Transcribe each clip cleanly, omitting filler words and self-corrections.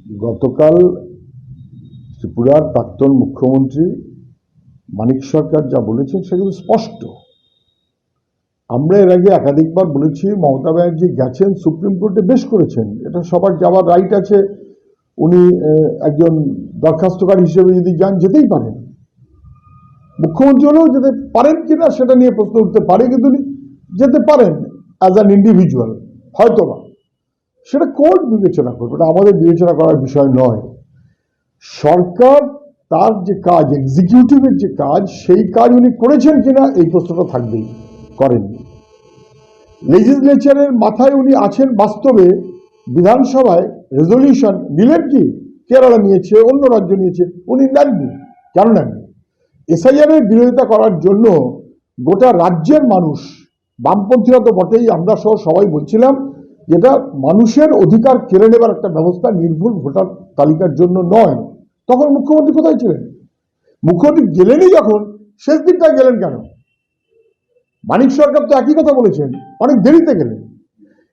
গতকাল ত্রিপুরার প্রাক্তন মুখ্যমন্ত্রী মানিক সরকার যা বলেছেন সেগুলো স্পষ্ট। আমরা এর আগে একাধিকবার বলেছি মমতা ব্যানার্জি গেছেন সুপ্রিম কোর্টে, বেশ করেছেন, এটা সবার যাওয়ার রাইট আছে। উনি একজন দরখাস্তকারী হিসেবে যদি যান যেতেই পারেন, মুখ্যমন্ত্রী হলেও যেতে পারেন কিনা সেটা নিয়ে প্রশ্ন উঠতে পারে, কিন্তু উনি যেতে পারেন অ্যাজ অ্যান ইন্ডিভিজুয়াল, হয়তোবা সেটা কোর্ট বিবেচনা করবে, এটা আমাদের বিবেচনা করার বিষয় নয়। সরকার তার যে কাজ, এক্সিকিউটিভের যে কাজ, সেই কাজ উনি করেছেন কিনা এই প্রশ্নটা থাকবেই, করেননি। লেজিসলেচারের মাথায় উনি আছেন বাস্তবে, বিধানসভায় রেজলিউশন নিলেন কি, কেরালা নিয়েছে, অন্য রাজ্য নিয়েছে, উনি নেননি। কেন নেননি? এসআইআর এর বিরোধিতা করার জন্য গোটা রাজ্যের মানুষ, বামপন্থীরা তো বটেই, আমরা সহ সবাই বলছিলাম যেটা মানুষের অধিকার কেড়ে নেবার একটা ব্যবস্থা, নির্ভুল ভোটার তালিকার জন্য নয়। তখন মুখ্যমন্ত্রী কোথায় ছিলেন? মুখ্যমন্ত্রী গেলেনই যখন, শেষ দিকটা গেলেন কেন? মানিক সরকার তো একই কথা বলেছেন, অনেক দেরিতে গেলেন,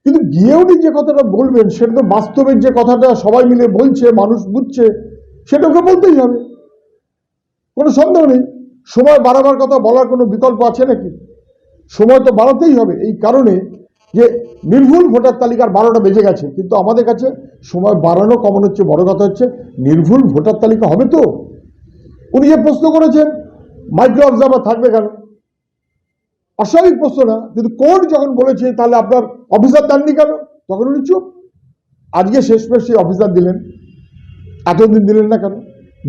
কিন্তু গিয়ে উনি যে কথাটা বলবেন সেটা তো বাস্তবের যে কথাটা সবাই মিলে বলছে, মানুষ বুঝছে, সেটা ওকে বলতেই হবে, কোনো সন্দেহ নেই। সময় বাড়াবার কথা বলার কোনো বিকল্প আছে নাকি? সময় তো বাড়াতেই হবে, এই কারণে যে নির্ভুল ভোটার তালিকার 12টা বেজে গেছে, কিন্তু আমাদের কাছে সময় বাড়ানো কমানো হচ্ছে বড় কথা হচ্ছে নির্ভুল ভোটার তালিকা হবে তো। উনি যে প্রশ্ন করেছেন মাইক্রো অবজার্ভার থাকবে কেন, অস্বাভাবিক প্রশ্ন না, কিন্তু কোর্ট যখন বলেছে তাহলে আপনার অফিসার দেননি কেন, তখন উনি চুপ। আজকে শেষমেশ সেই অফিসার দিলেন, এতদিন দিলেন না কেন?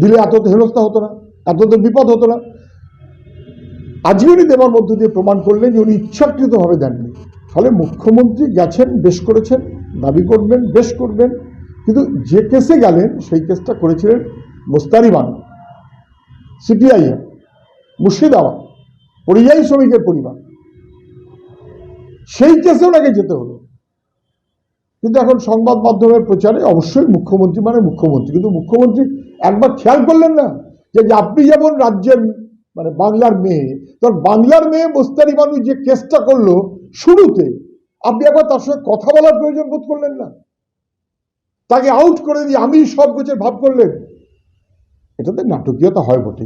দিলে এত তো হেনস্থা হতো না, এত তো বিপদ হতো না। আজকে উনি দেওয়ার মধ্য দিয়ে প্রমাণ করলেন যে উনি ইচ্ছাকৃতভাবে দেননি। ফলে মুখ্যমন্ত্রী গেছেন, বেশ করেছেন, দাবি করবেন, বেশ করবেন, কিন্তু যে কেসে গেলেন সেই কেসটা করেছিলেন মোস্তারিবান, সিপিআইএম, মুর্শিদাবাদ, পরিযায়ী শ্রমিকের পরিবার, সেই কেসে ওনাকে যেতে হলো। কিন্তু এখন সংবাদ মাধ্যমের প্রচারে অবশ্যই মুখ্যমন্ত্রী মানে মুখ্যমন্ত্রী, কিন্তু মুখ্যমন্ত্রী একবার খেয়াল করলেন না যে আপনি যেমন রাজ্যের মানে বাংলার মেয়ে, তোর বাংলার মেয়ে মোস্তারিবানু যে কেসটা করলো শুরুতে, আপনি একবার তার সঙ্গে কথা বলার প্রয়োজন বোধ করলেন না? তাকে আউট করে দিয়ে আমি সব গোছের ভাব করলেন, এটাতে নাটকীয়তা হয় বটে।